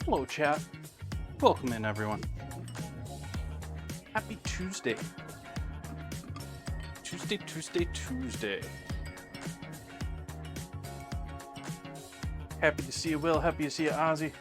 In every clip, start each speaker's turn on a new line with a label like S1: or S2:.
S1: Hello, chat. Welcome in, everyone. Happy Tuesday. Tuesday. Happy to see you, Will. Happy to see you, Ozzy.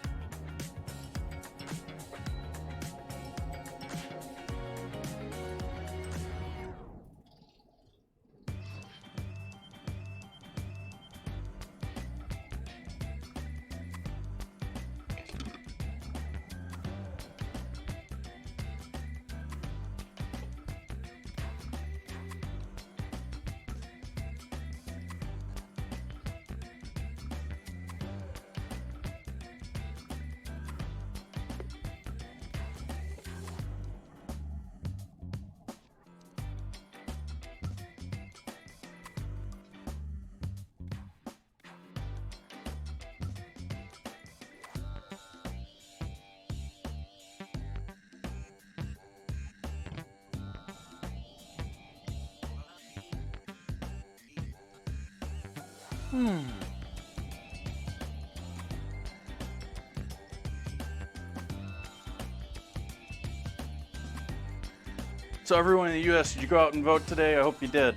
S1: So everyone in the US, did you go out and vote today? I hope you did.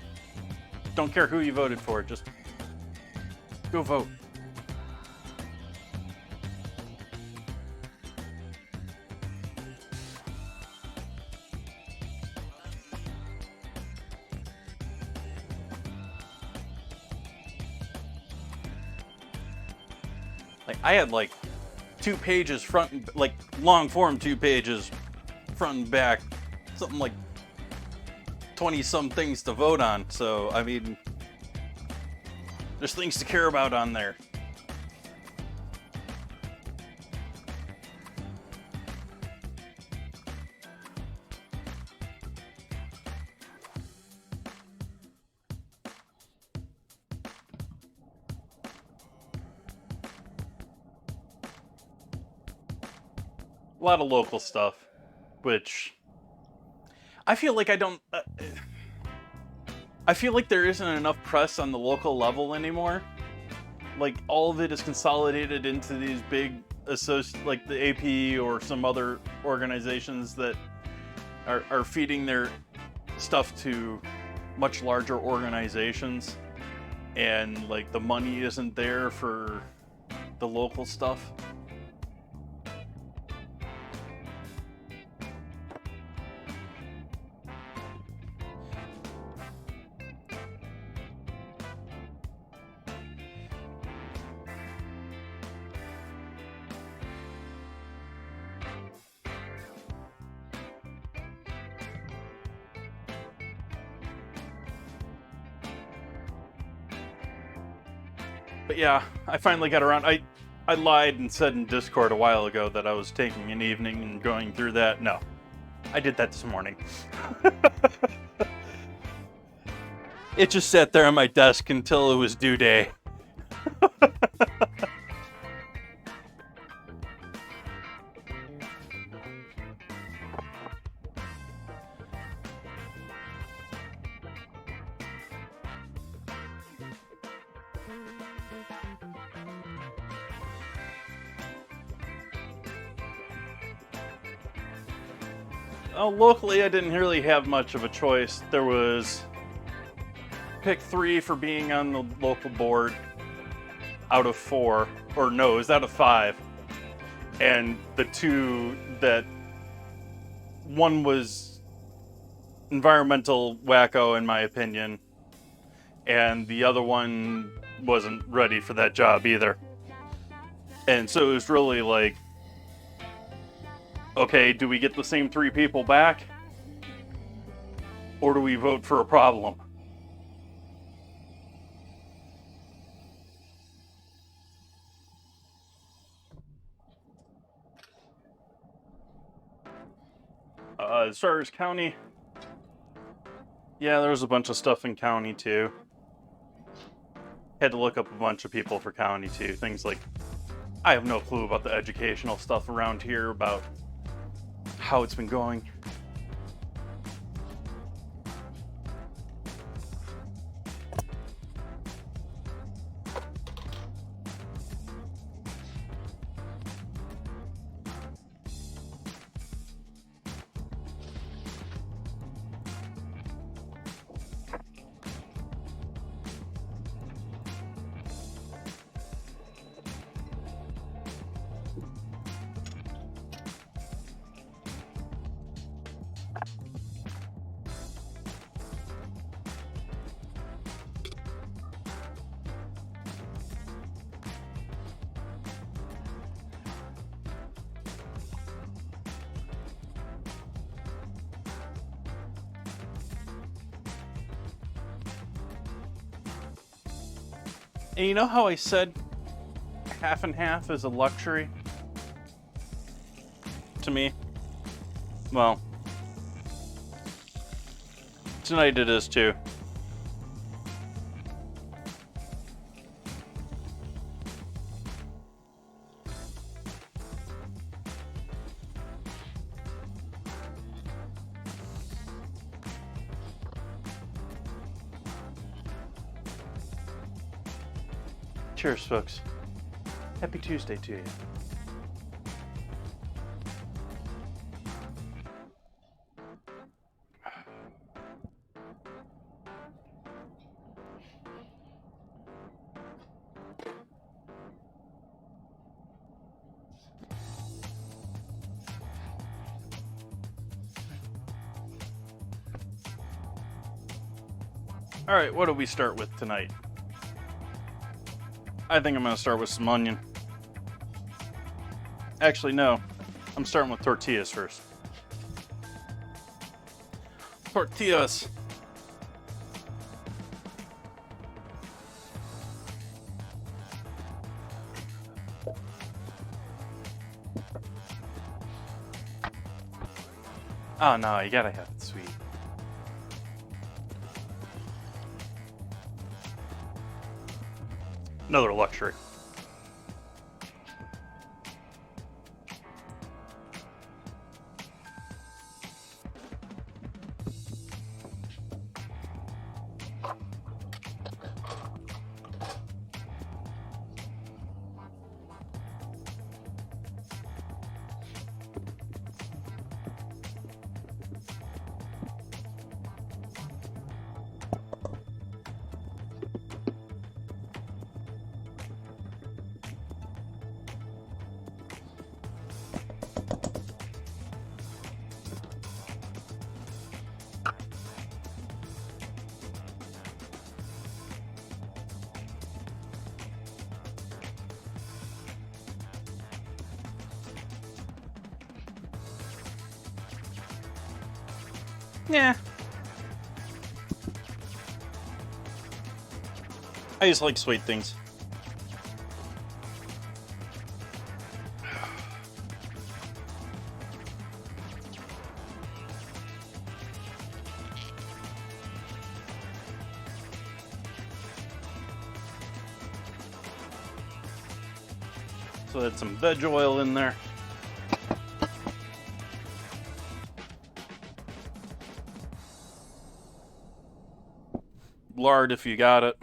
S1: Don't care who you voted for, just go vote. Like, I had like 2 pages front and, like, long form 2 pages front and back, something like 20 some things to vote on. So I mean, there's things to care about on there. A lot of local stuff, which I feel like I feel like there isn't enough press on the local level anymore. Like, all of it is consolidated into these big like the AP or some other organizations that are feeding their stuff to much larger organizations, and like the money isn't there for the local stuff. But yeah, I finally got around. I lied and said in Discord a while ago that I was taking an evening and going through that. No, I did that this morning. It just sat there on my desk until it was due day. Locally, I didn't really have much of a choice. There was pick 3 for being on the local board out of 4, or no, it was out of 5. And the 2 that, one was environmental wacko in my opinion, and the other one wasn't ready for that job either. And so it was really like, okay, do we get the same 3 people back? Or do we vote for a problem? As far as county, yeah, there was a bunch of stuff in county too. Had to look up a bunch of people for county too. Things like, I have no clue about the educational stuff around here, about how it's been going. And you know how I said half and half is a luxury? To me? Well, tonight it is too. Cheers, folks. Happy Tuesday to you. All right, what do we start with tonight? I think I'm going to start with some onion. Actually, no. I'm starting with tortillas first. Tortillas. Oh no, you gotta have it sweet. Another luxury. Yeah. I just like sweet things. So that's some veg oil in there. Lard if you got it.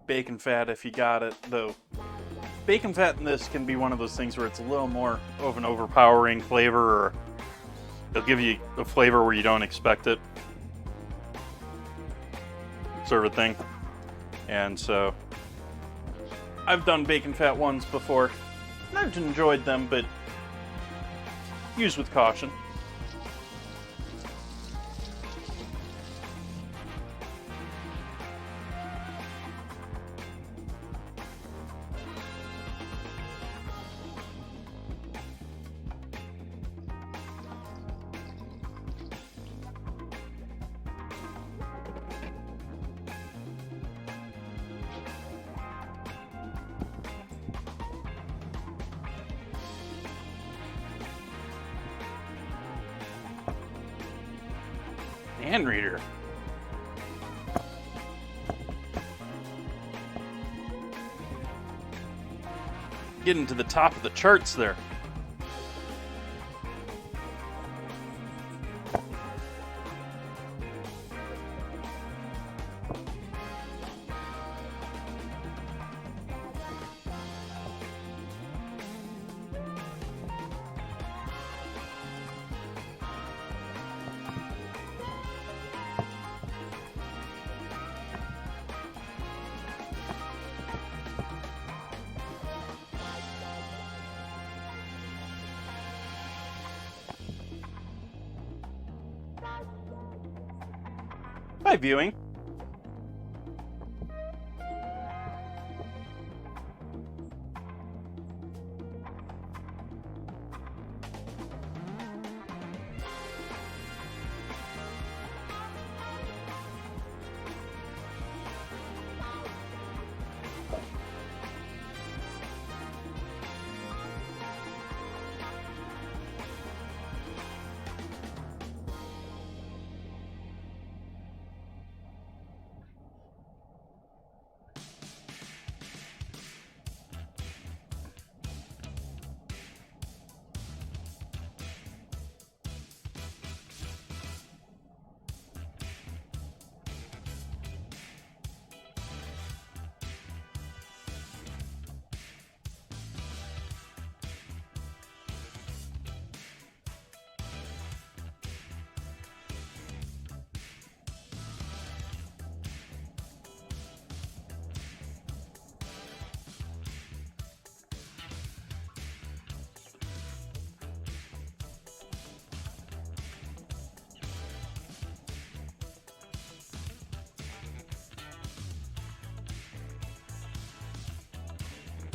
S1: Bacon fat if you got it, though. Bacon fat in this can be one of those things where it's a little more of an overpowering flavor, or it'll give you a flavor where you don't expect it. Sort of a thing. And so, I've done bacon fat ones before. And I've enjoyed them, but use with caution. Hand reader. Getting to the top of the charts there. By viewing.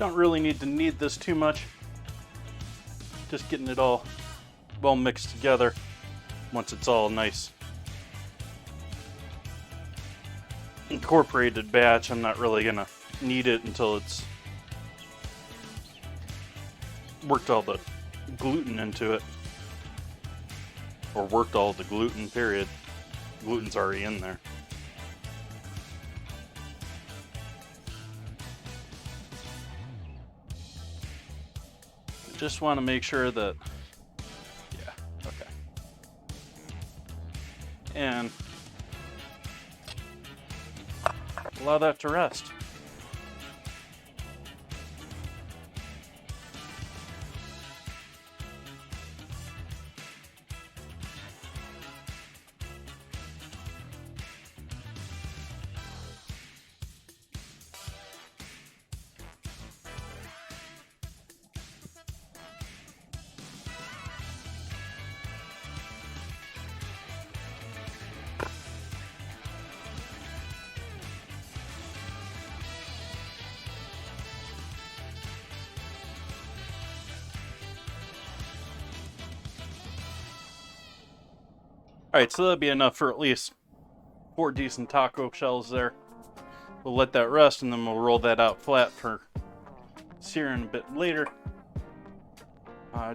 S1: Don't really need to knead this too much. Just getting it all well mixed together. Once it's all nice incorporated batch, I'm not really gonna knead it until it's worked all the gluten into it. Or worked all the gluten, period. Gluten's already in there. Just want to make sure that, yeah, okay. And allow that to rest. Alright, so that'll be enough for at least 4 decent taco shells there. We'll let that rest and then we'll roll that out flat for searing a bit later.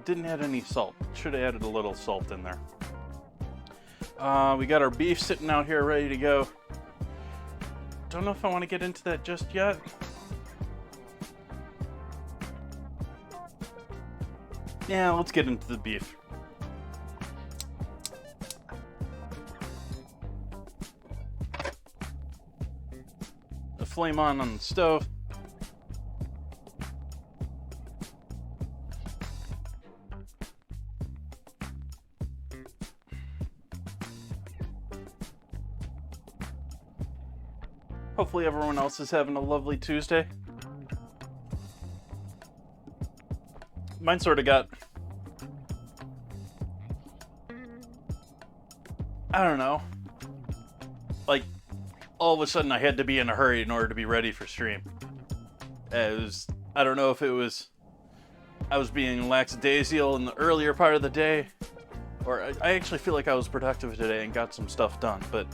S1: Didn't add any salt. Should have added a little salt in there. We got our beef sitting out here ready to go. Don't know if I want to get into that just yet. Yeah, let's get into the beef. The flame on the stove. Hopefully everyone else is having a lovely Tuesday. Mine sort of got, I don't know, like all of a sudden I had to be in a hurry in order to be ready for stream. I don't know if it was I was being lackadaisical in the earlier part of the day, or I actually feel like I was productive today and got some stuff done, but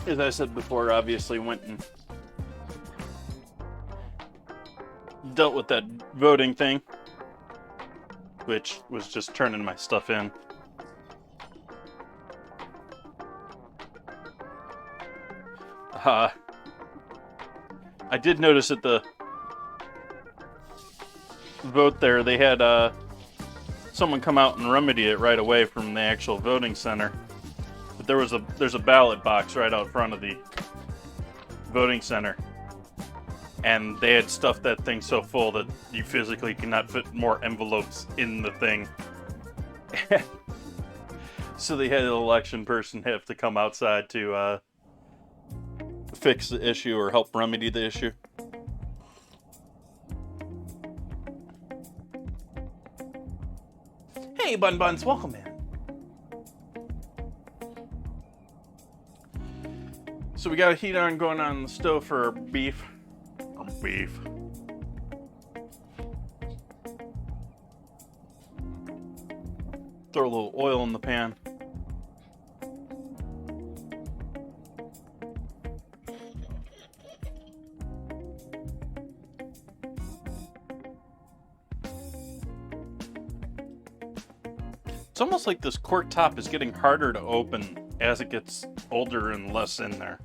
S1: as I said before, obviously went and dealt with that voting thing, which was just turning my stuff in. I did notice at the vote there, they had someone come out and remedy it right away from the actual voting center. But there's a ballot box right out front of the voting center, and they had stuffed that thing so full that you physically cannot fit more envelopes in the thing. So they had an election person have to come outside to fix the issue or help remedy the issue. Hey, Bun Buns, welcome in. So we got a heat on going on the stove for our beef. Throw a little oil in the pan. It's almost like this cork top is getting harder to open as it gets older and less in there.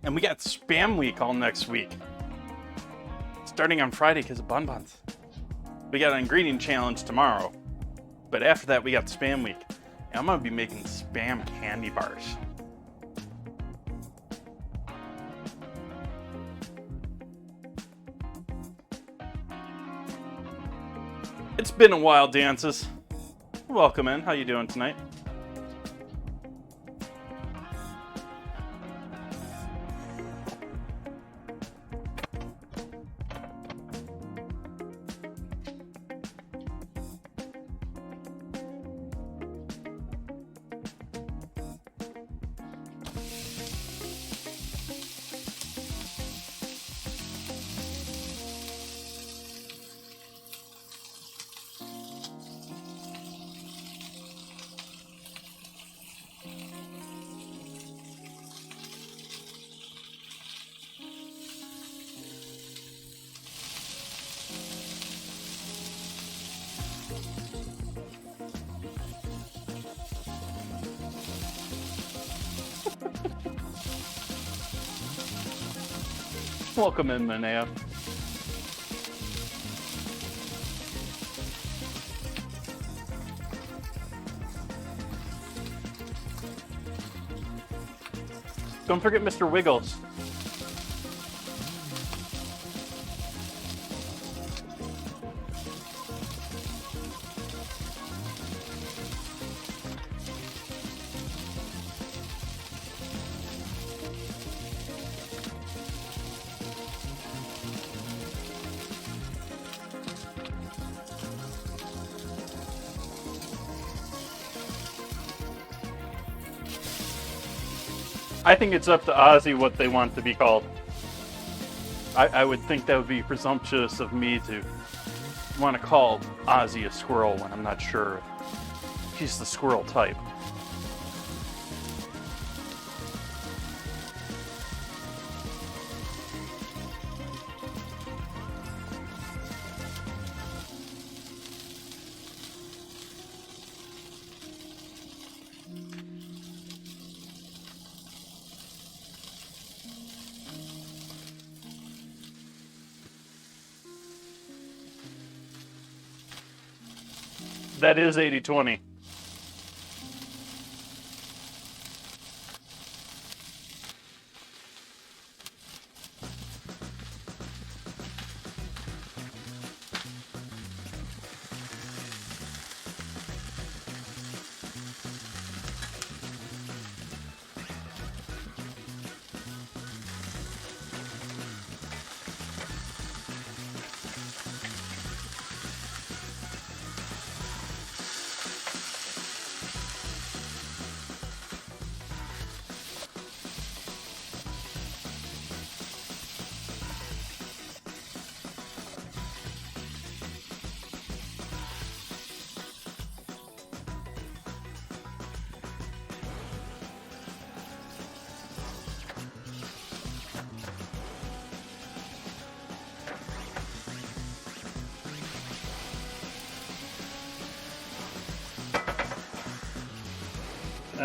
S1: And we got Spam Week all next week. Starting on Friday because of Bun Buns. We got an ingredient challenge tomorrow. But after that, we got Spam Week. And I'm going to be making Spam candy bars. It's been a while, Dances. Welcome in. How you doing tonight? Welcome in, Manea. Don't forget Mr. Wiggles. I think it's up to Ozzy what they want to be called. I would think that would be presumptuous of me to want to call Ozzy a squirrel when I'm not sure if he's the squirrel type. That is 80-20.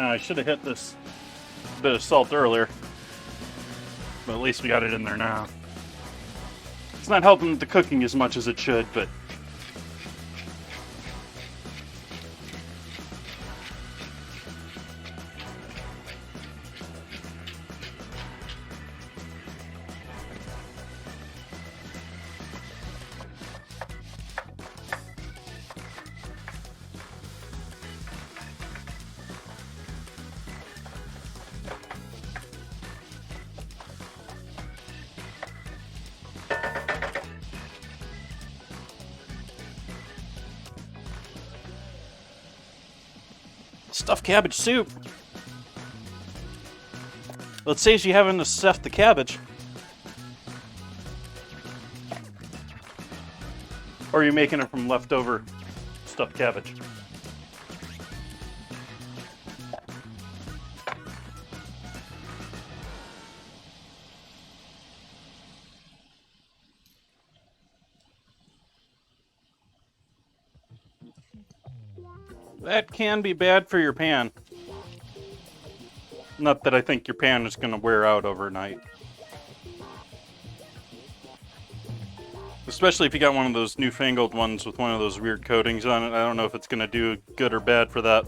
S1: I should have hit this bit of salt earlier, but at least we got it in there now. It's not helping with the cooking as much as it should, but stuffed cabbage soup. Well, it saves you having to stuff the cabbage. Or are you making it from leftover stuffed cabbage? That can be bad for your pan. Not that I think your pan is going to wear out overnight. Especially if you got one of those newfangled ones with one of those weird coatings on it. I don't know if it's going to do good or bad for that.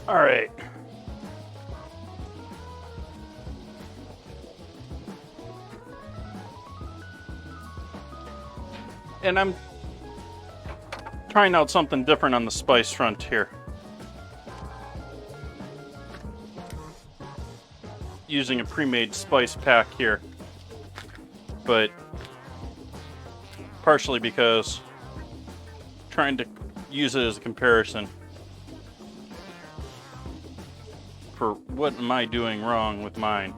S1: All right. And I'm trying out something different on the spice front here. Using a pre-made spice pack here. But partially because I'm trying to use it as a comparison for what am I doing wrong with mine.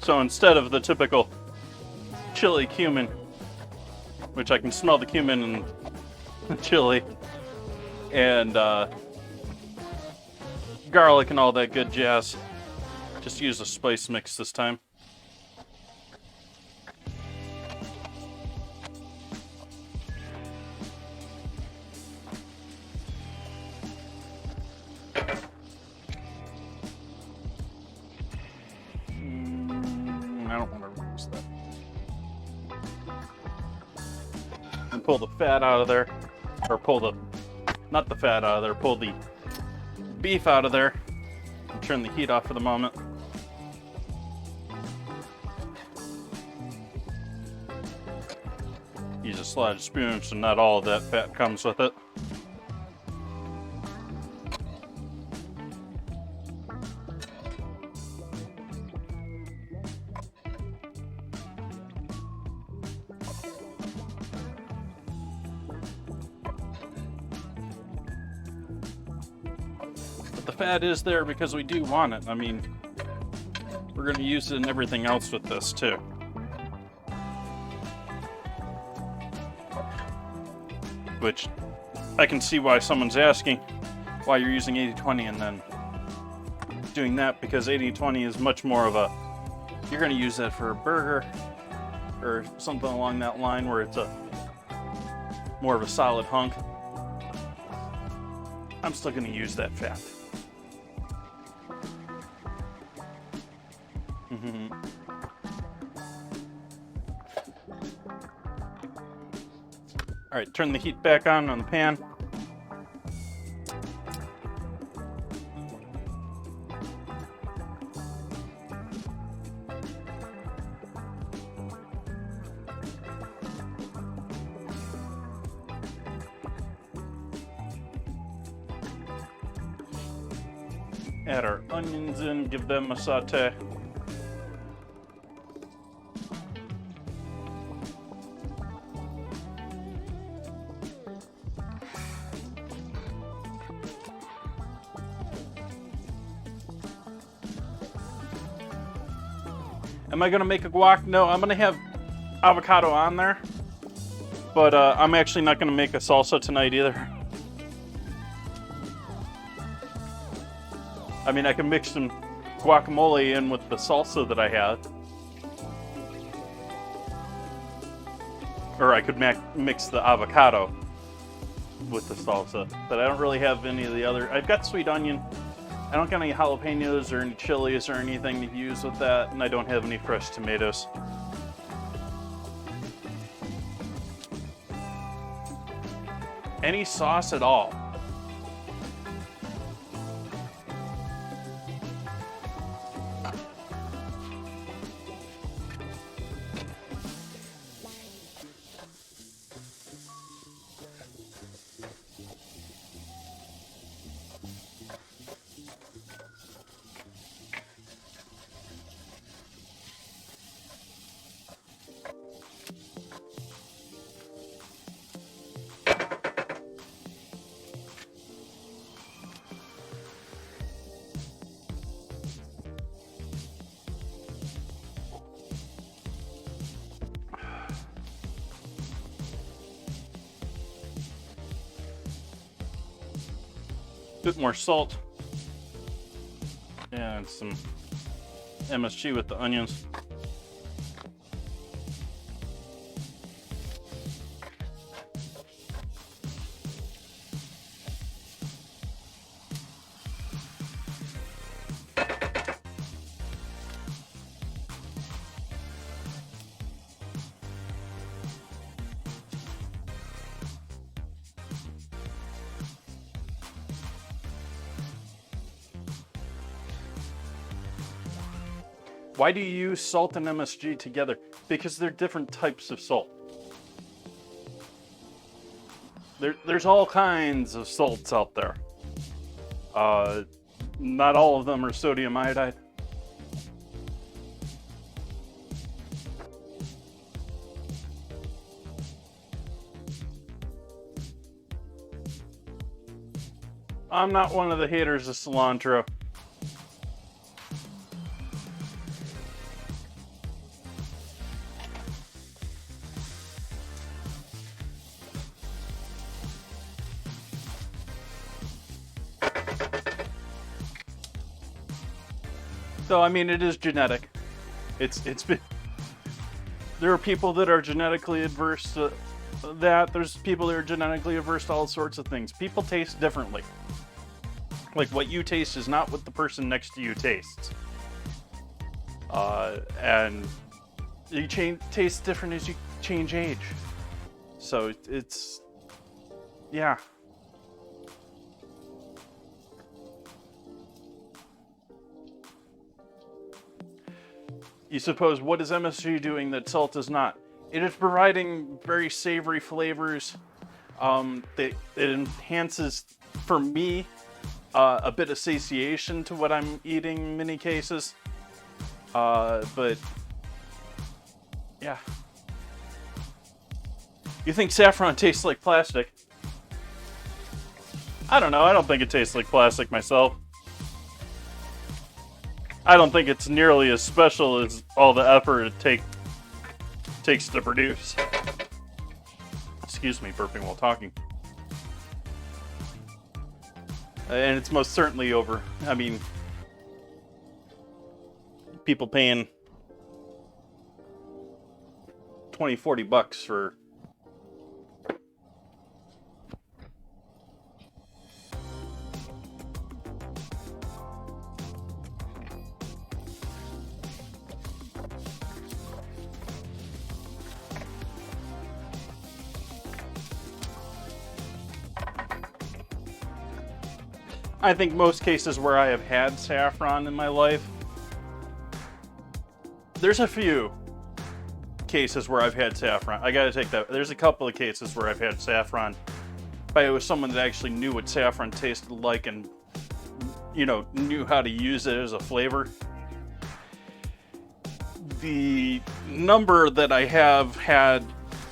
S1: So instead of the typical chili cumin, which I can smell the cumin in the chili, and garlic and all that good jazz, just use a spice mix this time. I don't want to use that. And pull the fat out of there, or pull the, not the fat out of there, pull the beef out of there, and turn the heat off for the moment. Use a slide spoon so not all of that fat comes with it. But the fat is there because we do want it. I mean, we're going to use it in everything else with this too. Which I can see why someone's asking why you're using 80-20 and then doing that, because 80-20 is much more of a, you're going to use that for a burger or something along that line where it's a more of a solid hunk. I'm still going to use that fat. All right, turn the heat back on the pan. Add our onions in, give them a saute. Am I gonna make a guac? No, I'm gonna have avocado on there, but I'm actually not gonna make a salsa tonight either. I mean, I can mix some guacamole in with the salsa that I had. Or I could mix the avocado with the salsa, but I don't really have any of the other. I've got sweet onion. I don't got any jalapenos or any chilies or anything to use with that, and I don't have any fresh tomatoes. Any sauce at all. Bit more salt and some MSG with the onions. Why do you use salt and MSG together? Because they're different types of salt. There's all kinds of salts out there. Not all of them are sodium iodide. I'm not one of the haters of cilantro. So I mean, it is genetic. It's been. There are people that are genetically adverse to that. There's people that are genetically averse to all sorts of things. People taste differently. Like, what you taste is not what the person next to you tastes. And you taste different as you change age. So it's, yeah. You suppose, what is MSG doing that salt is not? It is providing very savory flavors. It enhances, for me, a bit of satiation to what I'm eating in many cases. But yeah. You think saffron tastes like plastic? I don't know. I don't think it tastes like plastic myself. I don't think it's nearly as special as all the effort it takes to produce. Excuse me, burping while talking. And it's most certainly over. I mean, people paying $20-$40 for I think most cases where I have had saffron in my life, there's a few cases where I've had saffron. I gotta take that. There's a couple of cases where I've had saffron, but it was someone that actually knew what saffron tasted like and, you know, knew how to use it as a flavor. The number that I have had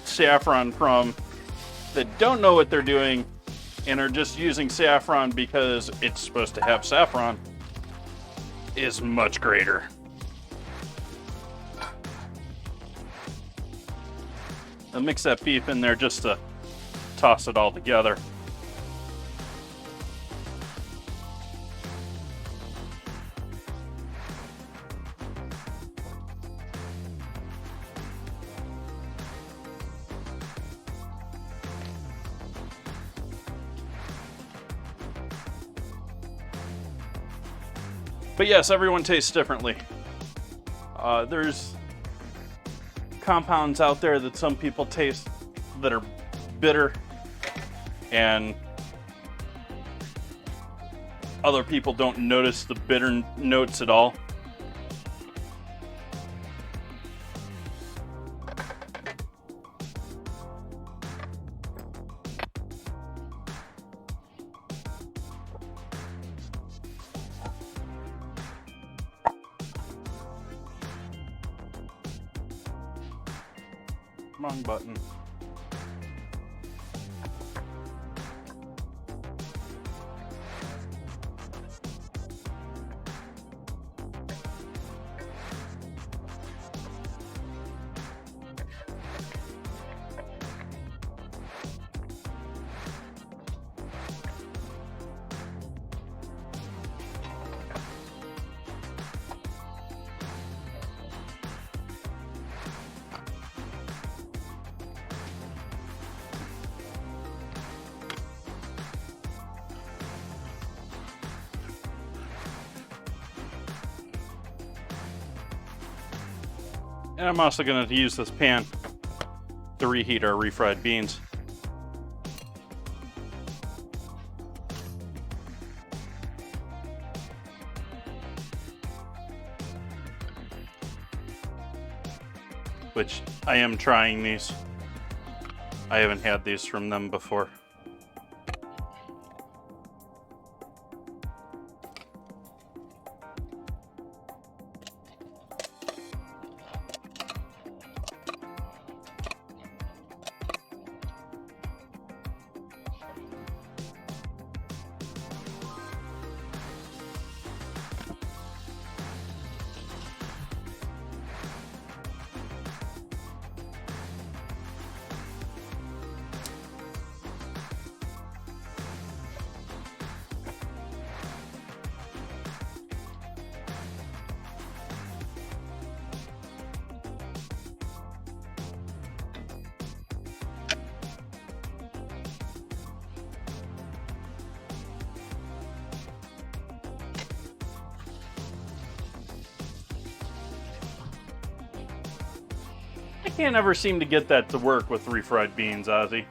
S1: saffron from that don't know what they're doing and are just using saffron because it's supposed to have saffron is much greater. I'll mix that beef in there just to toss it all together. But yes, everyone tastes differently. There's compounds out there that some people taste that are bitter, and other people don't notice the bitter notes at all. Wrong button. And I'm also going to use this pan to reheat our refried beans. which I am trying these. I haven't had these from them before. I can't ever seem to get that to work with refried beans, Ozzy.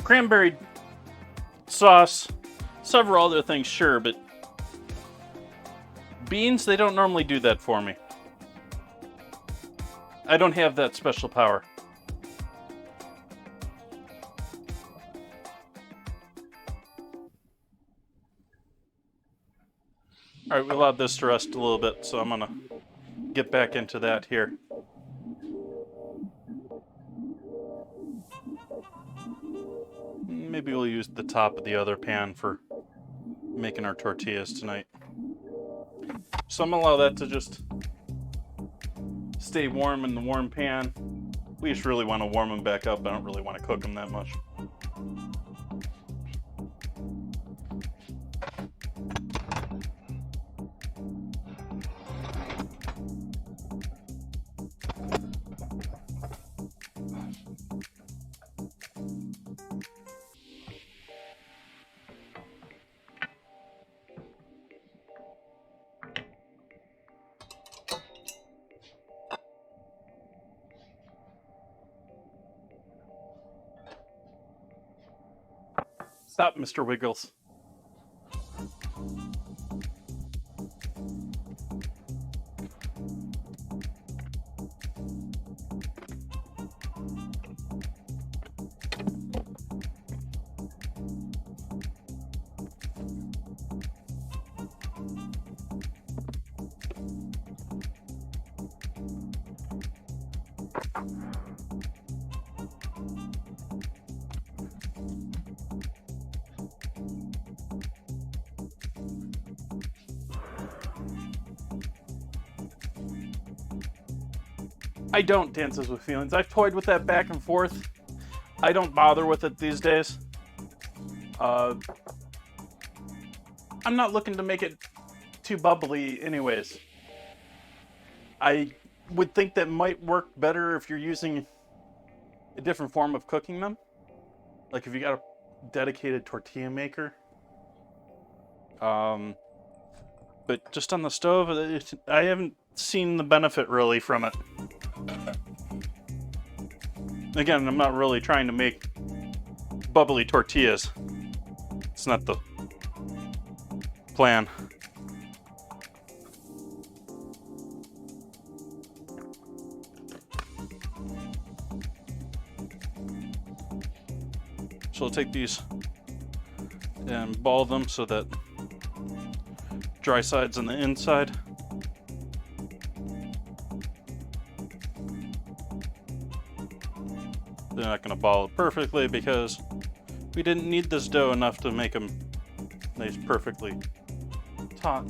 S1: Cranberry sauce, several other things, sure, but beans, they don't normally do that for me. I don't have that special power. Alright, we allowed this to rest a little bit, so I'm gonna get back into that here. Maybe we'll use the top of the other pan for making our tortillas tonight. So I'm gonna allow that to just stay warm in the warm pan. We just really want to warm them back up. I don't really want to cook them that much. Stop, Mr. Wiggles. I don't Dances with Feelings. I've toyed with that back and forth. I don't bother with it these days. I'm not looking to make it too bubbly anyways. I would think that might work better if you're using a different form of cooking them. Like if you got a dedicated tortilla maker. But just on the stove, I haven't seen the benefit really from it. Again, I'm not really trying to make bubbly tortillas. It's not the plan. So I'll take these and ball them so that dry side's on the inside. They're not going to ball it perfectly because we didn't need this dough enough to make them nice, perfectly taut.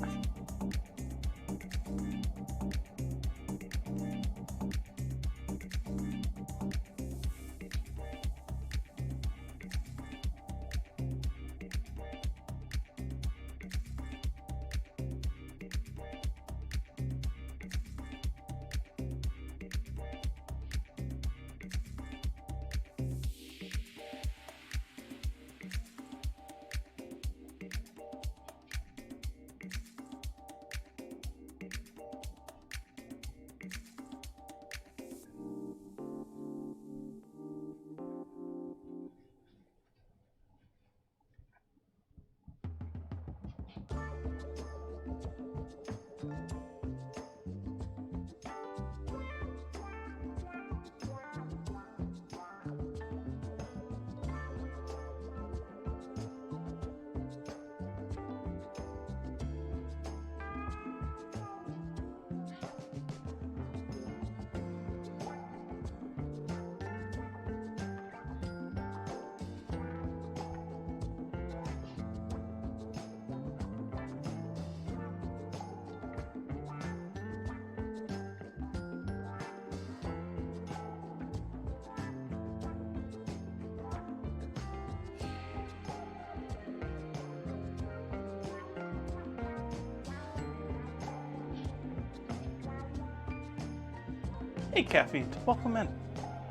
S1: Hey, Caffeine, welcome in.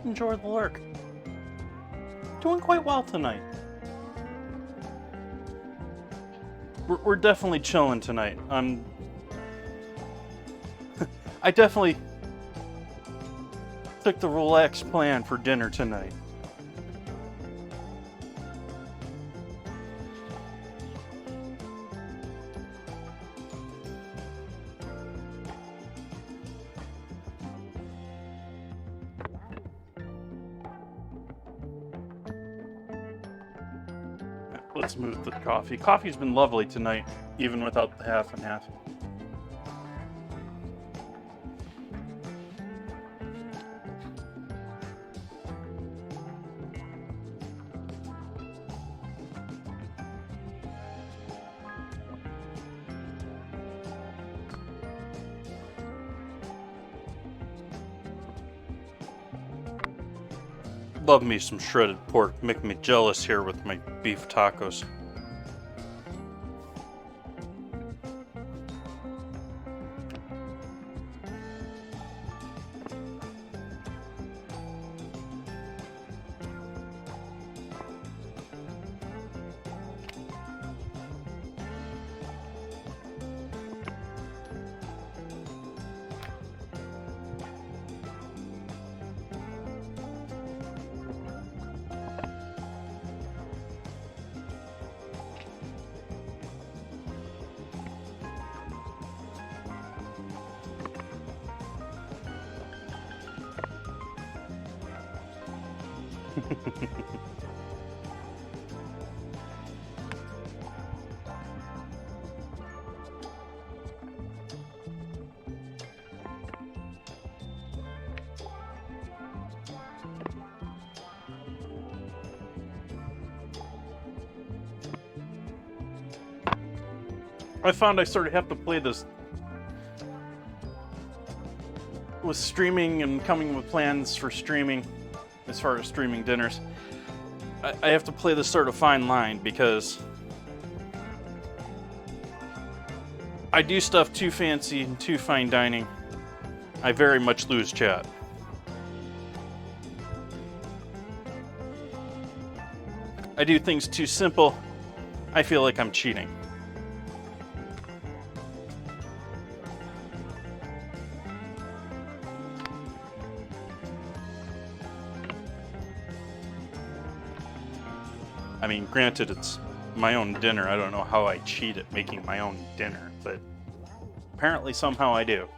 S1: Enjoy the lurk. Doing quite well tonight. We're definitely chilling tonight. I definitely took the relaxed plan for dinner tonight. Let's move to the coffee. Coffee's been lovely tonight, even without the half and half. Love me some shredded pork. Make me jealous here with my beef tacos. I found I sort of have to play this with streaming and coming with plans for streaming as far as streaming dinners. I have to play this sort of fine line because I do stuff too fancy and too fine dining. I very much lose chat. I do things too simple. I feel like I'm cheating. I mean, granted, it's my own dinner. I don't know how I cheat at making my own dinner, but apparently somehow I do.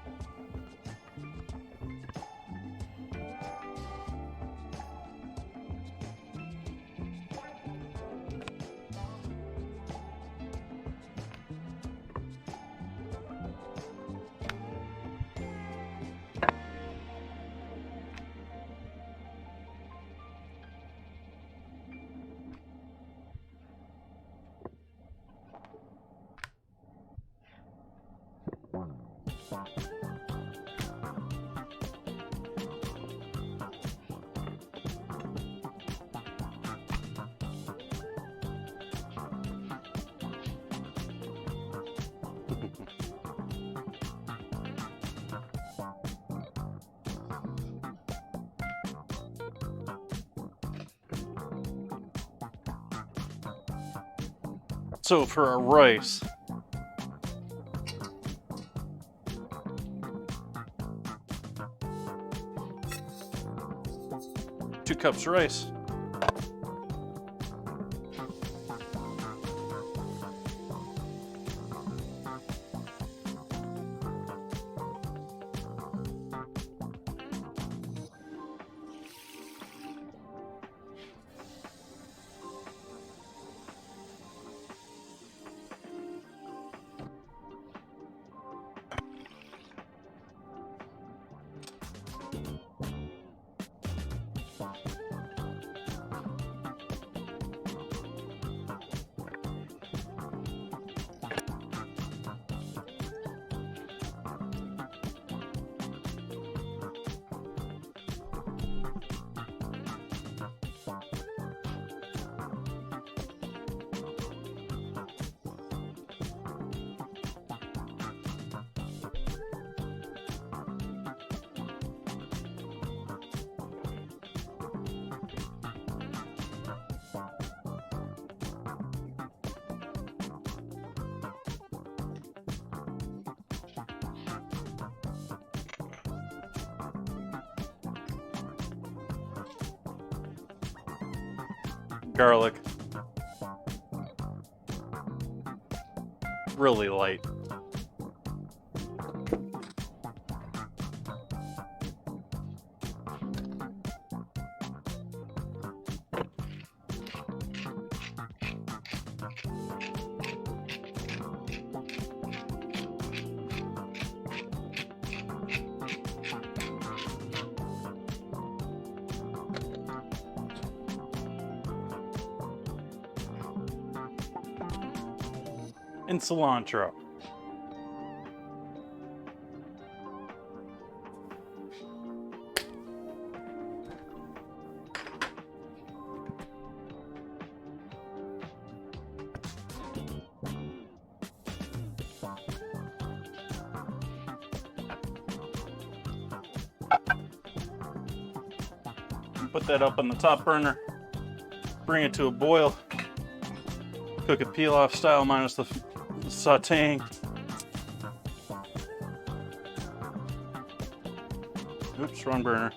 S1: So for our rice, two cups rice. garlic. Really light. And cilantro. Put that up on the top burner. Bring it to a boil. Cook it pilaf style minus the sauteing. Oops, wrong burner.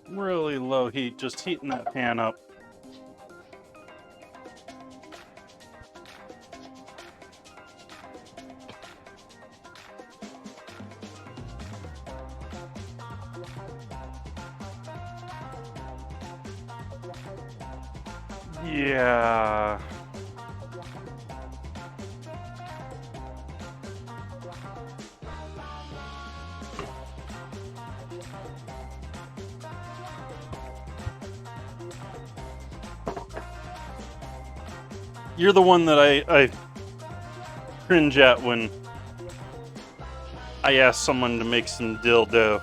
S1: Really low heat, just heating that pan up. Yeah. You're the one that I cringe at when I ask someone to make some dildo.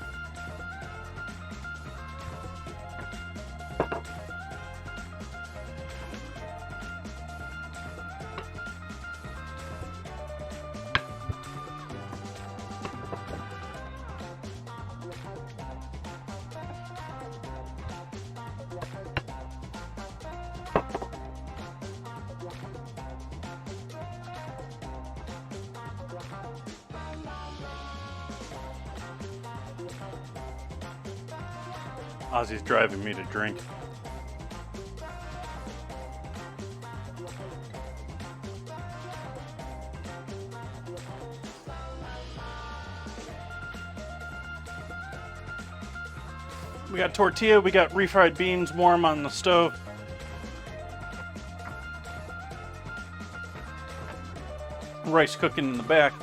S1: Ozzy's driving me to drink. We got tortilla, we got refried beans warm on the stove. Rice cooking in the back.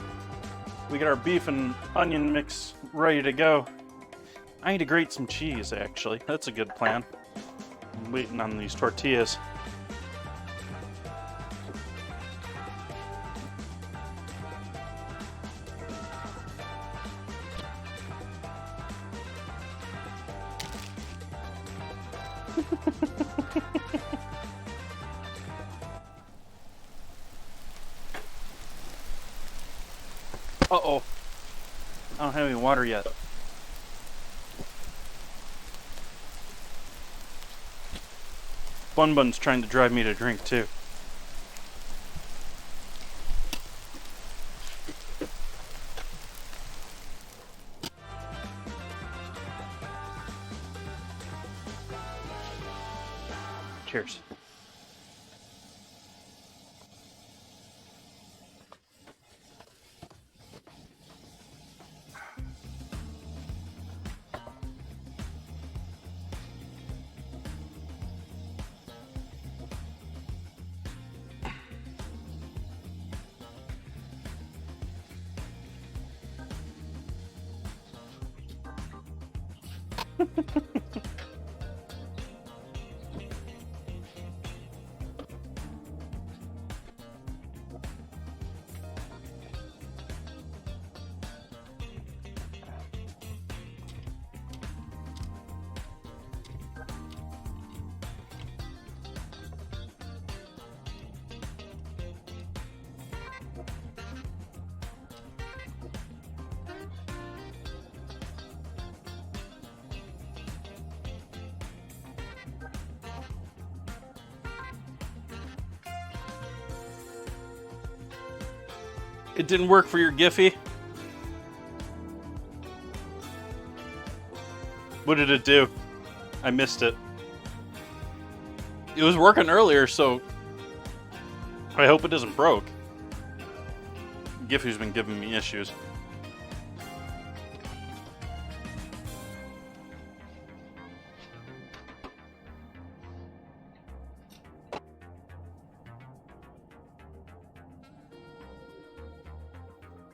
S1: We got our beef and onion mix ready to go. I need to grate some cheese, actually. That's a good plan. I'm waiting on these tortillas. Uh-oh. I don't have any water yet. Bun Bun's trying to drive me to drink, too. Cheers. It didn't work for your Giphy? What did it do? I missed it. It was working earlier, so I hope it isn't broke. Giphy's been giving me issues.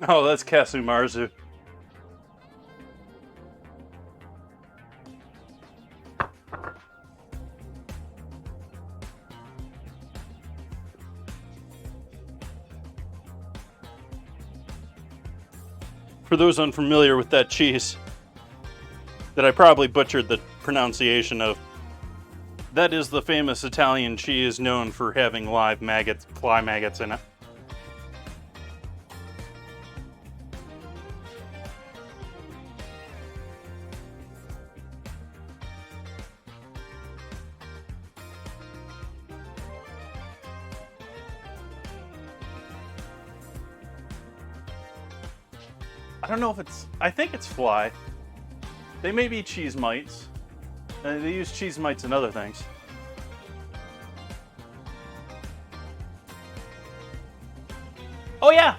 S1: Oh, that's Kasumarzu. For those unfamiliar with that cheese, that I probably butchered the pronunciation of, that is the famous Italian cheese known for having live maggots, fly maggots in it. I don't know if it's... I think it's fly. They may be cheese mites. They use cheese mites and other things. Oh yeah!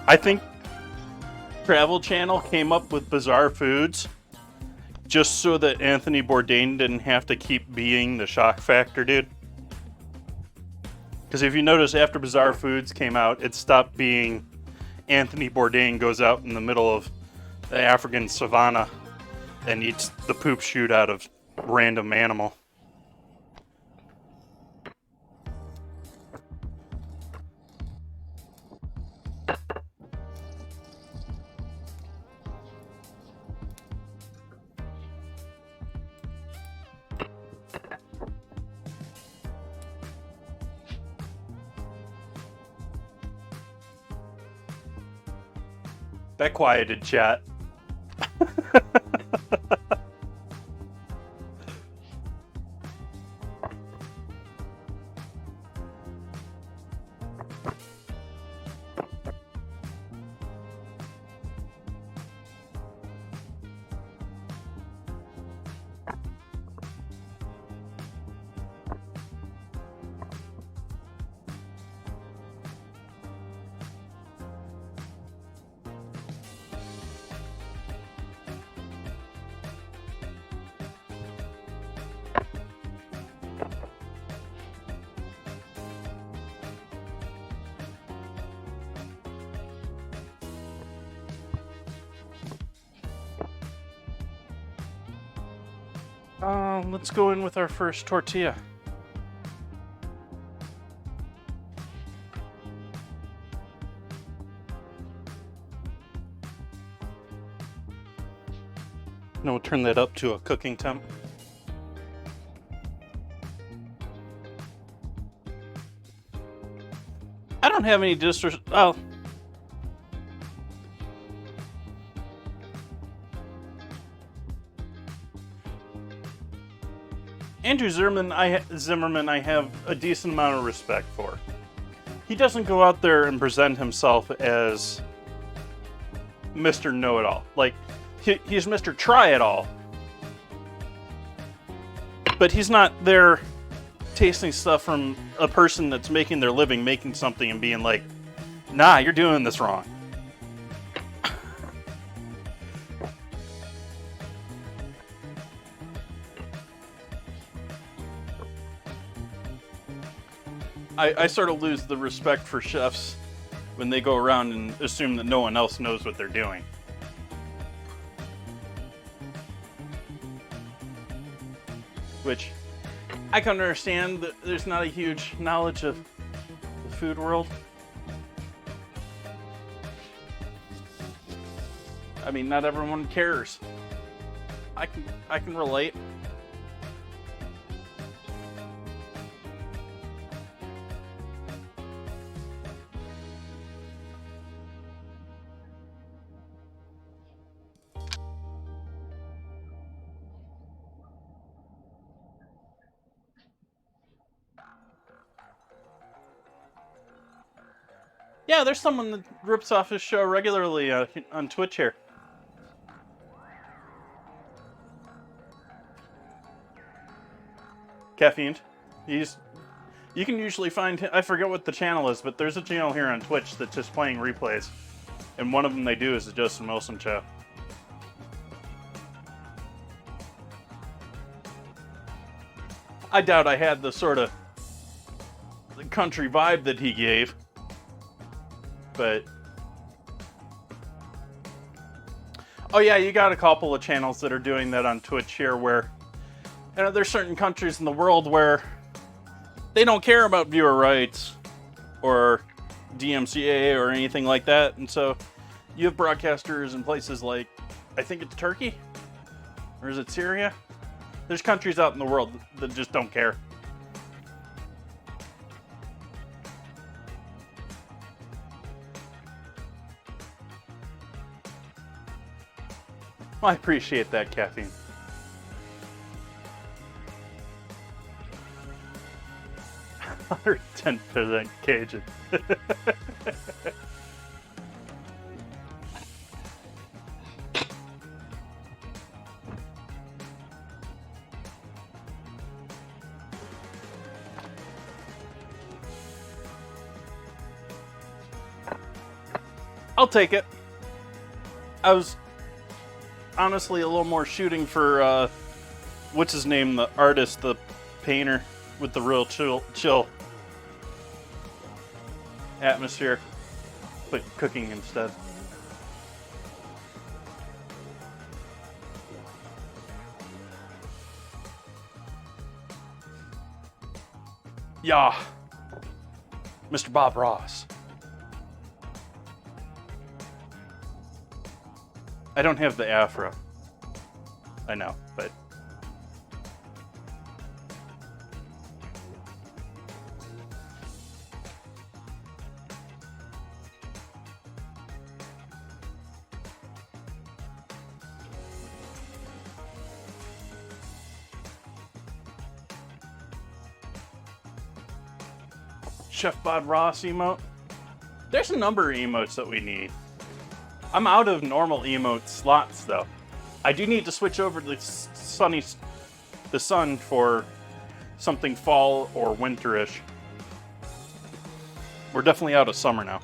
S1: I think Travel Channel came up with bizarre foods just so that Anthony Bourdain didn't have to keep being the shock factor dude. Because if you notice, after Bizarre Foods came out, it stopped being Anthony Bourdain goes out in the middle of the African savannah and eats the poop shoot out of random animal. That quieted chat. Let's go in with our first tortilla. Now we'll turn that up to a cooking temp. I don't have any disrespect. Oh. Andrew Zimmerman, I have a decent amount of respect for. He doesn't go out there and present himself as Mr. Know-It-All. Like, he's Mr. Try-It-All. But he's not there tasting stuff from a person that's making their living, making something and being like, nah, you're doing this wrong. I sort of lose the respect for chefs when they go around and assume that no one else knows what they're doing. Which, I can understand that there's not a huge knowledge of the food world. I mean, not everyone cares. I can relate. Yeah, there's someone that rips off his show regularly on Twitch here. Caffeine. You can usually find him, I forget what the channel is, but there's a channel here on Twitch that's just playing replays. And one of them they do is the Justin Wilson show. I doubt I had the sort of country vibe that he gave. But oh yeah, you got a couple of channels that are doing that on Twitch here where, you know, there's certain countries in the world where they don't care about viewer rights or DMCA or anything like that. And so you have broadcasters in places like, I think it's Turkey, or is it Syria? There's countries out in the world that just don't care. Well, I appreciate that, Caffeine. Hundred 10% Cajun. I'll take it. I was honestly a little more shooting for what's his name, the artist, the painter with the real chill atmosphere, but cooking instead. Yeah, Mr. Bob Ross. I don't have the afro. I know, but Chef Bob Ross emote. There's a number of emotes that we need. I'm out of normal emote slots though. I do need to switch over to the sun for something fall or winterish. We're definitely out of summer now.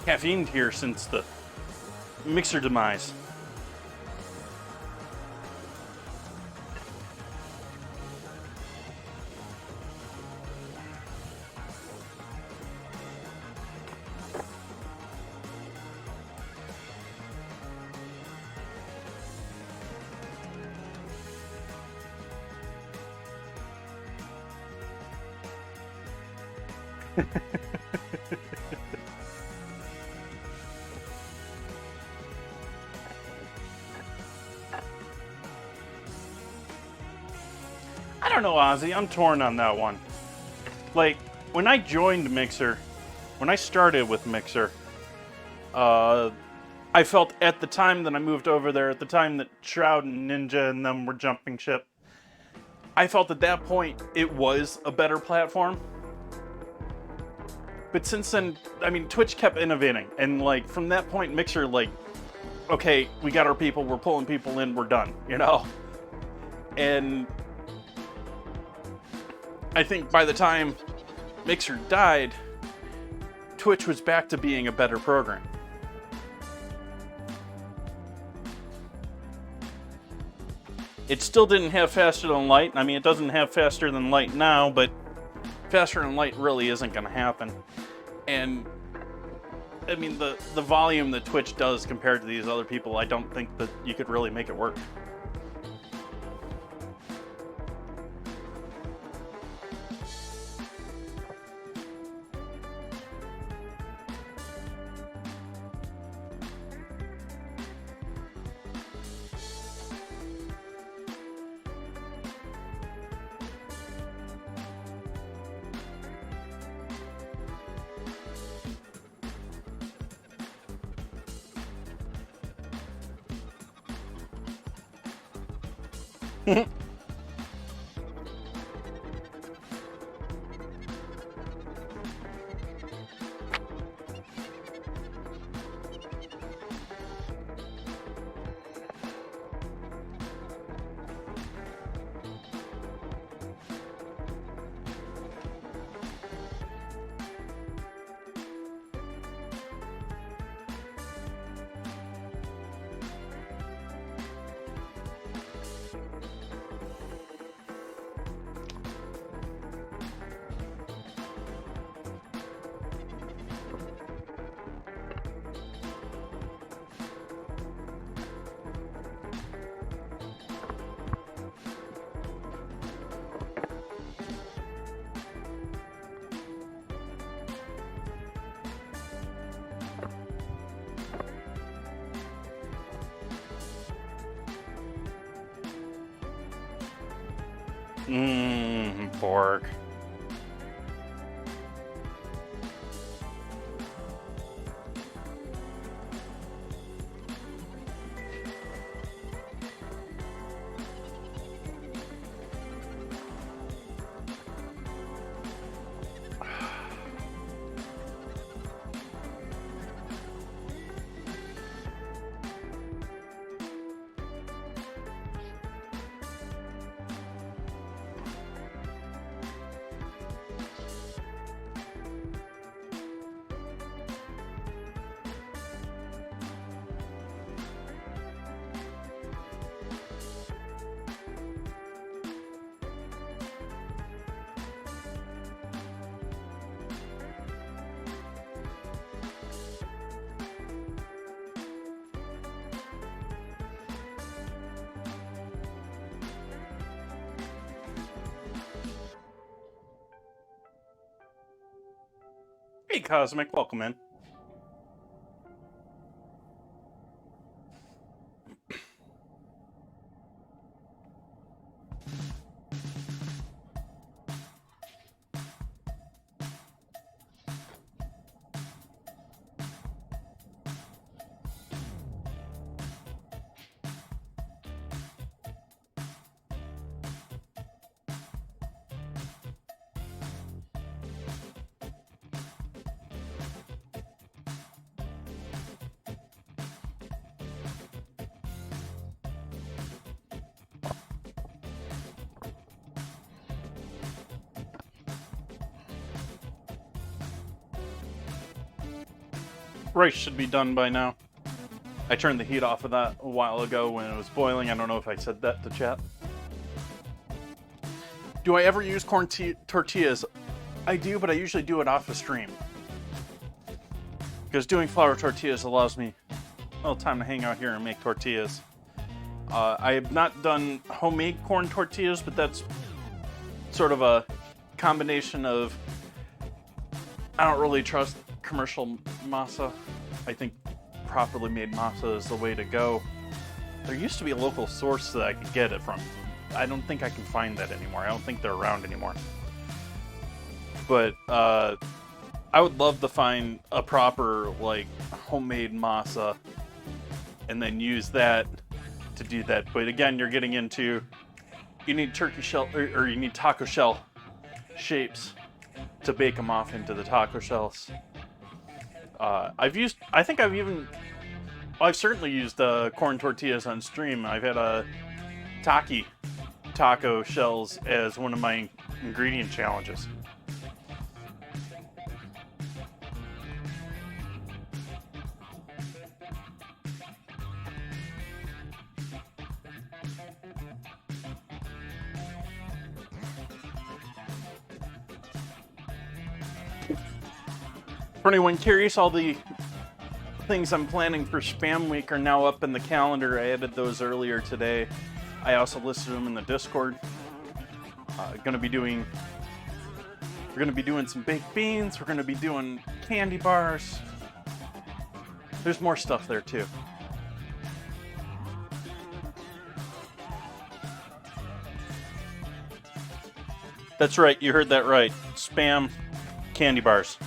S1: Caffeine here since the mixer demise. I don't know, Ozzy. I'm torn on that one. Like, when I joined Mixer, when I started with Mixer, I felt at the time that I moved over there, at the time that Shroud and Ninja and them were jumping ship, I felt at that point it was a better platform. But since then, I mean, Twitch kept innovating. And, like, from that point, Mixer, like, okay, we got our people, we're pulling people in, we're done, you know? And I think by the time Mixer died, Twitch was back to being a better program. It still didn't have faster than light. I mean, it doesn't have faster than light now, but faster than light really isn't going to happen. And I mean, the volume that Twitch does compared to these other people, I don't think that you could really make it work. Pork. Hey, Cosmic, welcome in. Rice should be done by now. I turned the heat off of that a while ago when it was boiling. I don't know if I said that to chat. Do I ever use corn tortillas? I do, but I usually do it off the stream. Because doing flour tortillas allows me a little time to hang out here and make tortillas. I have not done homemade corn tortillas, but that's sort of a combination of... I don't really trust commercial masa. I think properly made masa is the way to go. There used to be a local source that I could get it from. I don't think I can find that anymore. I don't think they're around anymore. But I would love to find a proper like homemade masa and then use that to do that. But again, you're getting into, you need turkey shell or you need taco shell shapes to bake them off into the taco shells. I've certainly used corn tortillas on stream. I've had taco shells as one of my ingredient challenges. anyone curious, all the things I'm planning for Spam Week are now up in the calendar. I added those earlier today. I also listed them in the Discord. We're gonna be doing some baked beans. We're gonna be doing candy bars. There's more stuff there too. That's right, you heard that right. Spam candy bars.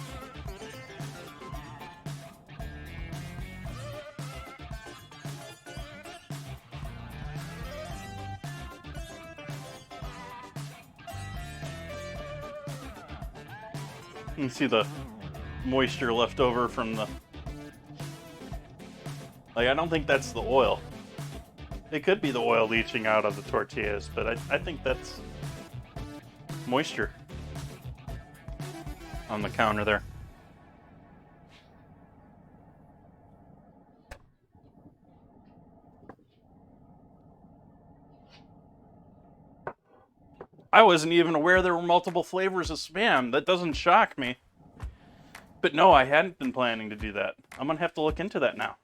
S1: You can see the moisture left over from the... Like, I don't think that's the oil. It could be the oil leaching out of the tortillas, but I think that's moisture on the counter there. I wasn't even aware there were multiple flavors of Spam. That doesn't shock me. But no, I hadn't been planning to do that. I'm gonna have to look into that now.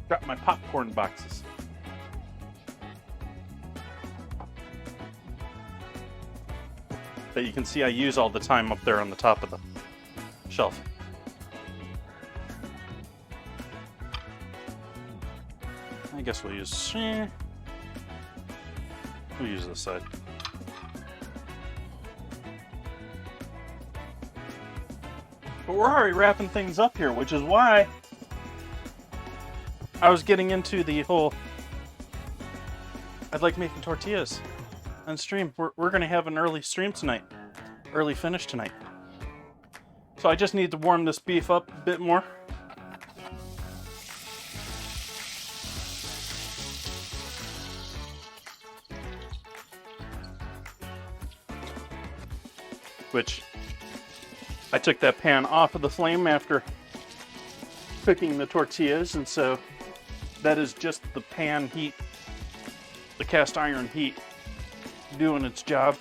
S1: Got my popcorn boxes. That you can see I use all the time up there on the top of the shelf. I guess we'll use this side. But we're already wrapping things up here, which is why I was getting into the whole, I'd like making tortillas on stream. We're going to have an early stream tonight. Early finish tonight. So I just need to warm this beef up a bit more. Which, I took that pan off of the flame after cooking the tortillas, and so that is just the pan heat, the cast iron heat, doing its job.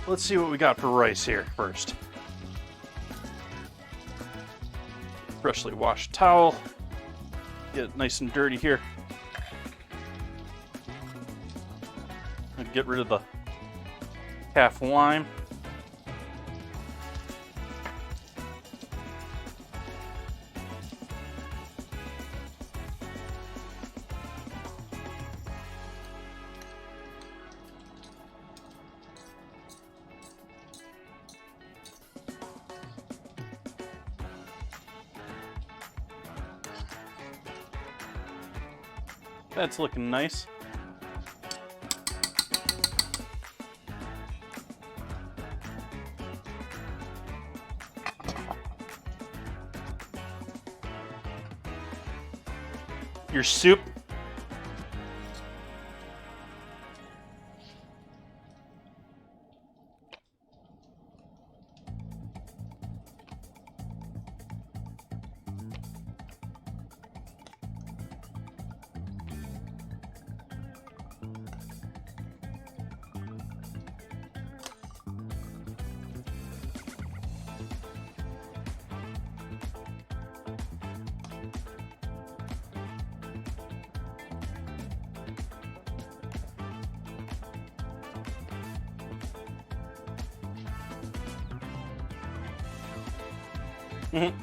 S1: Let's see what we got for rice here first. Freshly washed towel. Get it nice and dirty here. And get rid of the half lime. That's looking nice. Your soup. Mm-hmm.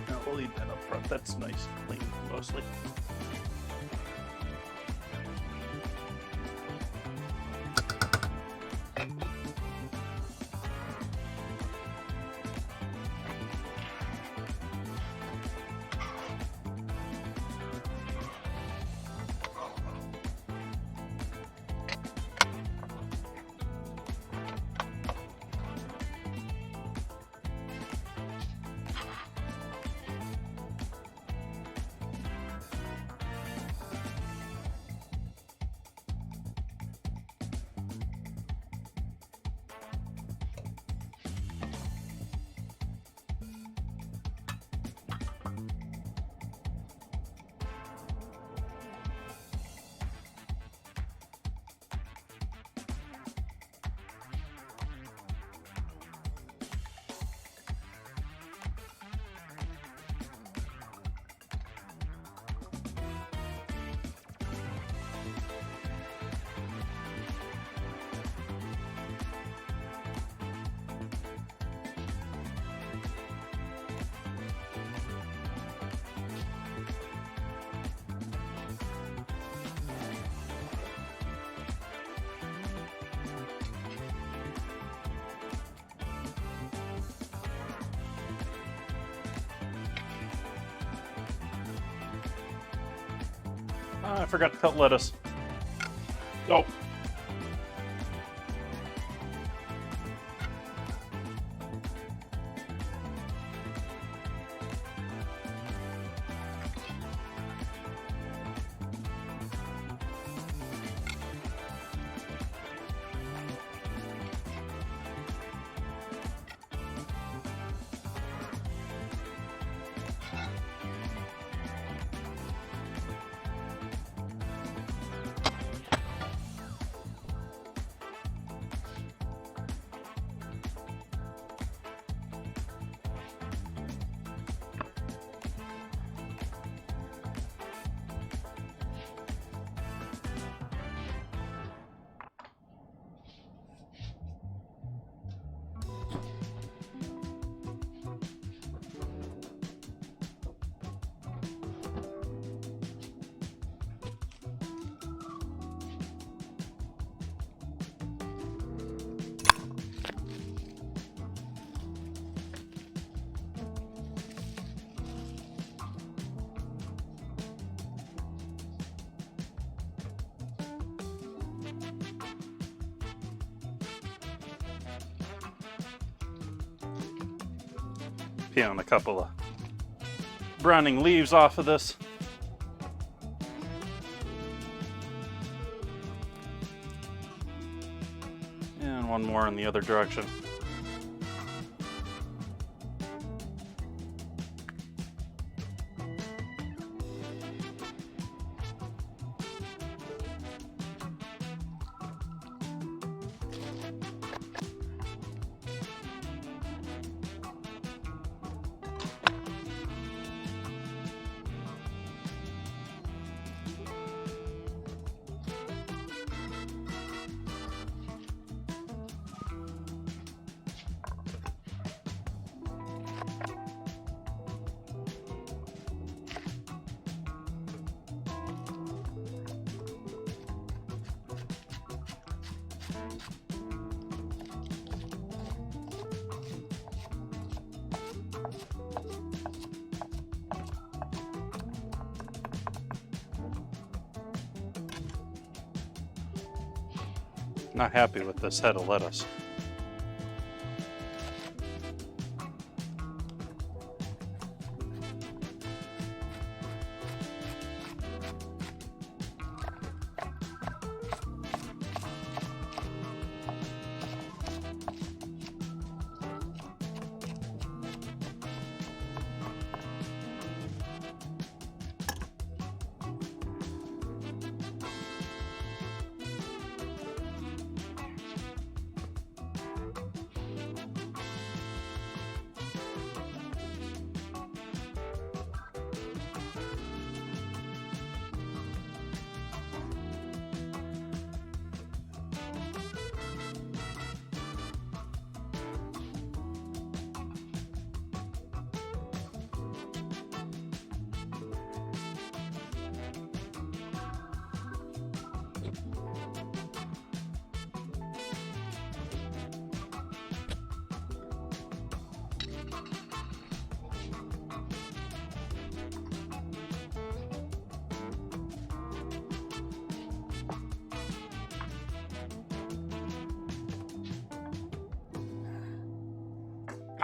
S1: Now we'll leave that up front. That's nice and clean, mostly. I forgot to cut lettuce. Oh. Peeling a couple of browning leaves off of this. And one more in the other direction. Not happy with this head of lettuce.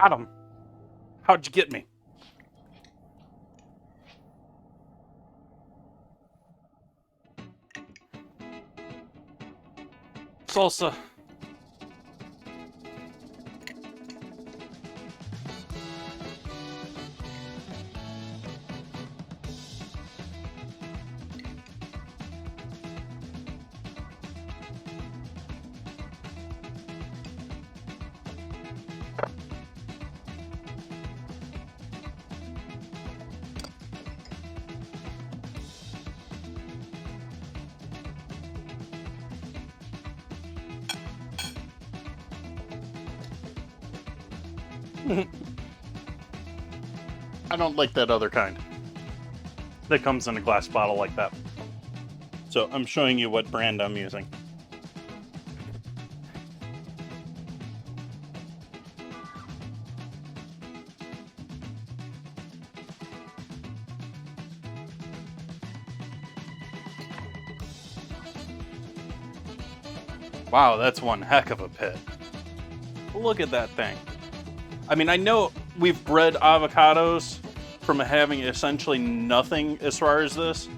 S1: Got him. How'd you get me? Salsa. I don't like that other kind that comes in a glass bottle like that. So I'm showing you what brand I'm using. Wow, that's one heck of a pit. Look at that thing. I mean, I know we've bred avocados from having essentially nothing as far as this.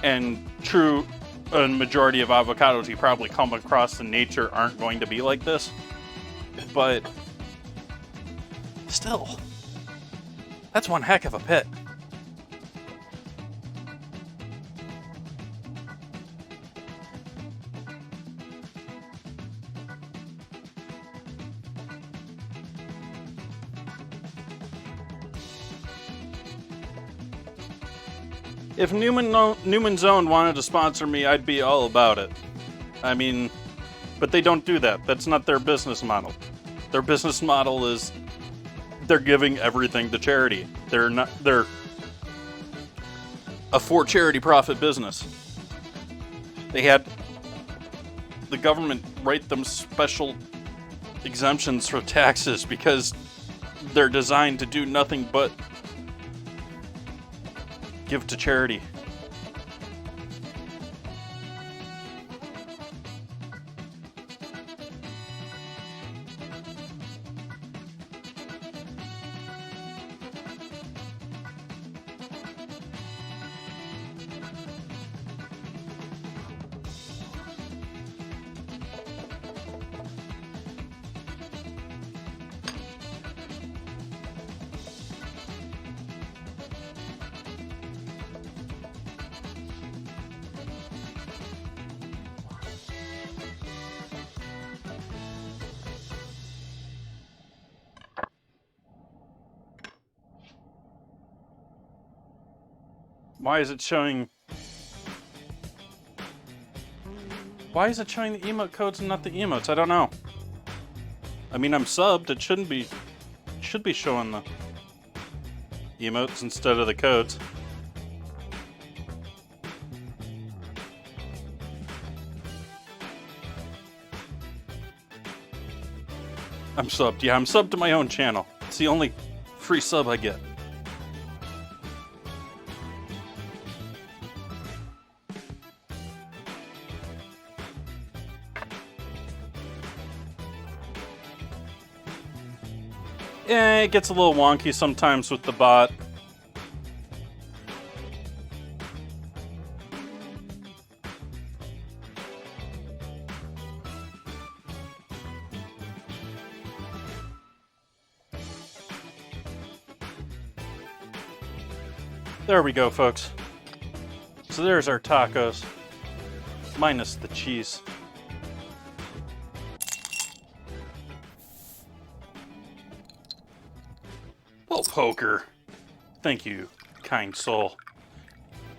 S1: And true, a majority of avocados you probably come across in nature aren't going to be like this. But still, that's one heck of a pit. If Newman's Own wanted to sponsor me, I'd be all about it. I mean, but they don't do that. That's not their business model. Their business model is they're giving everything to charity. They're a for charity profit business. They had the government write them special exemptions for taxes because they're designed to do nothing but give to charity. Why is it showing the emote codes and not the emotes? I don't know. I mean, I'm subbed. It should be showing the emotes instead of the codes. I'm subbed. Yeah, I'm subbed to my own channel. It's the only free sub I get. Yeah, it gets a little wonky sometimes with the bot. There we go, folks. So there's our tacos, minus the cheese. Well, poker. Thank you, kind soul.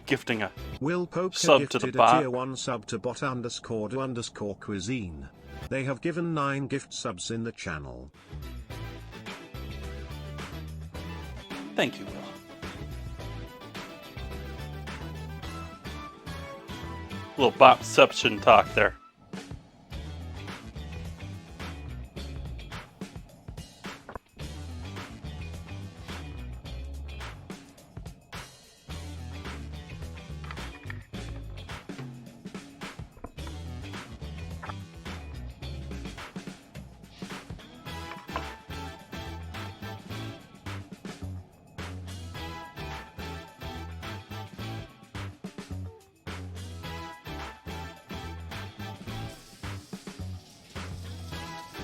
S1: Gifting a
S2: Will Poker
S1: sub to the
S2: gifted
S1: bot.
S2: a tier 1 sub to bot_do_cuisine. They have given 9 gift subs in the channel.
S1: Thank you, Will. Little botception talk there.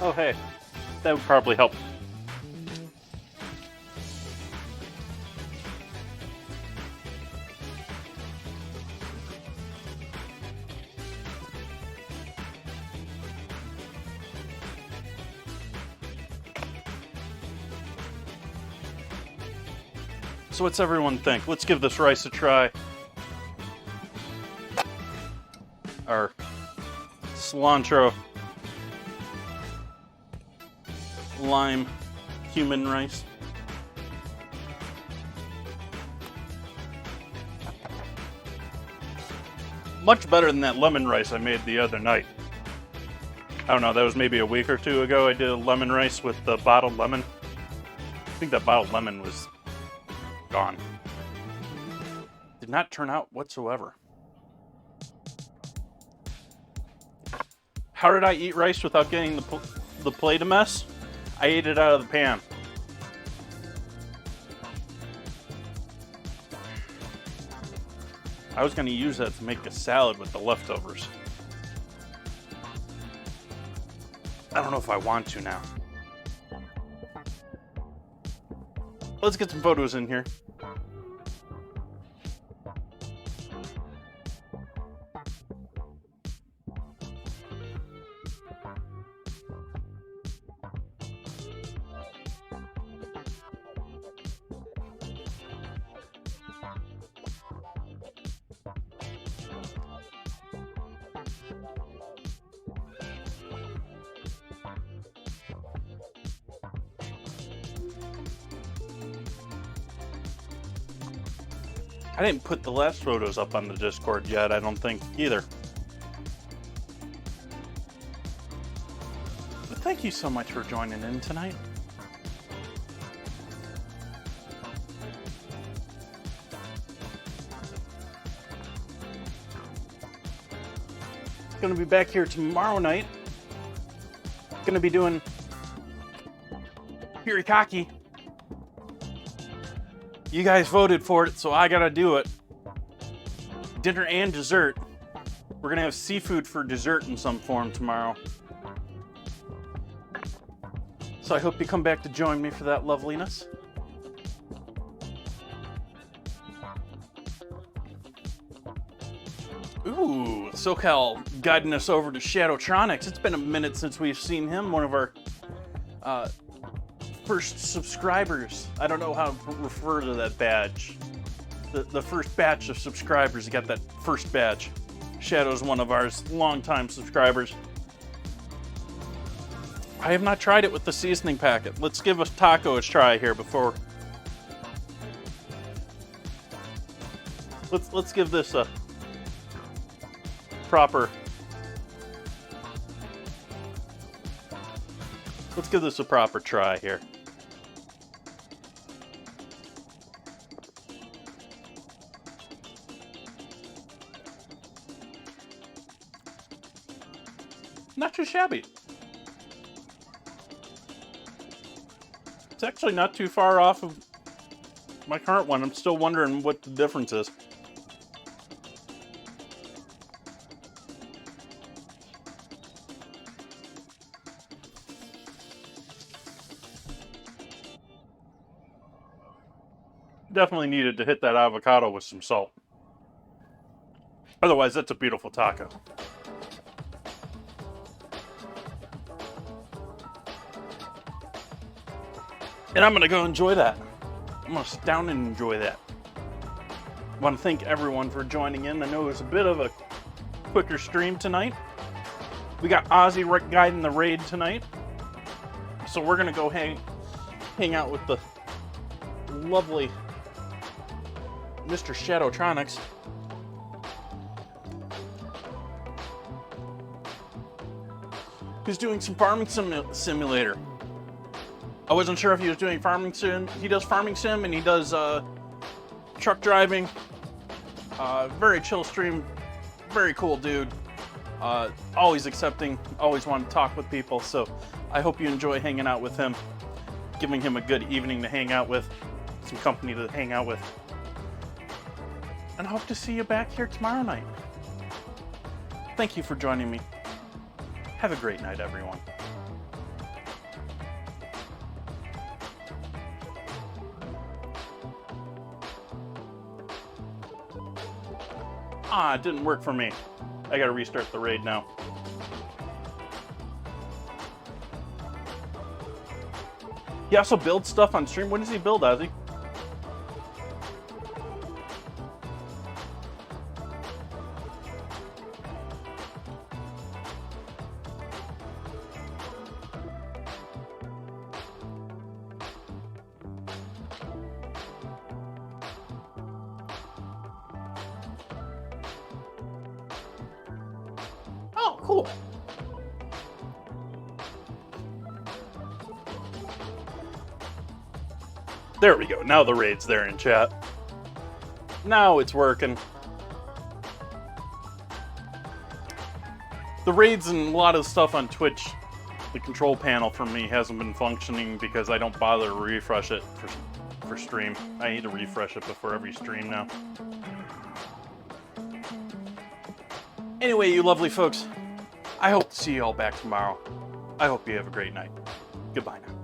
S1: Oh, hey. That would probably help. So what's everyone think? Let's give this rice a try. Our cilantro lime cumin rice. Much better than that lemon rice I made the other night. I don't know, that was maybe a week or two ago. I did a lemon rice with the bottled lemon. I think that bottled lemon was gone. Did not turn out whatsoever. How did I eat rice without getting the plate a mess? I ate it out of the pan. I was going to use that to make a salad with the leftovers. I don't know if I want to now. Let's get some photos in here. I didn't put the last photos up on the Discord yet, I don't think, either. But thank you so much for joining in tonight. Gonna be back here tomorrow night. Gonna be doing Hirikaki. You guys voted for it, so I gotta do it. Dinner and dessert. We're gonna have seafood for dessert in some form tomorrow. So I hope you come back to join me for that loveliness. Ooh, SoCal guiding us over to Shadowtronics. It's been a minute since we've seen him, one of our first subscribers. I don't know how to refer to that badge. The first batch of subscribers. You got that first batch. Shadow's one of ours, longtime subscribers. I have not tried it with the seasoning packet. Let's give a taco a try here before. Let's give this a proper. Let's give this a proper try here. Not too shabby. It's actually not too far off of my current one. I'm still wondering what the difference is. Definitely needed to hit that avocado with some salt. Otherwise, that's a beautiful taco. And I'm going to go enjoy that. I'm going to sit down and enjoy that. I want to thank everyone for joining in. I know it was a bit of a quicker stream tonight. We got Ozzy guiding the raid tonight. So we're going to go hang out with the lovely Mr. Shadowtronics. Who's doing some farming simulator. I wasn't sure if he was doing farming sim. He does farming sim and he does truck driving. Very chill stream. Very cool dude. Always accepting. Always want to talk with people. So I hope you enjoy hanging out with him. Giving him a good evening to hang out with. Some company to hang out with. And I hope to see you back here tomorrow night. Thank you for joining me. Have a great night, everyone. Ah, it didn't work for me. I gotta restart the raid now. He also builds stuff on stream. What does he build, Ozzy? Cool. There we go. Now the raid's there in chat. Now it's working. the raids and a lot of the stuff on Twitch, the control panel for me hasn't been functioning because I don't bother to refresh it for stream. I need to refresh it before every stream now. Anyway, you lovely folks, I hope to see you all back tomorrow. I hope you have a great night. Goodbye now.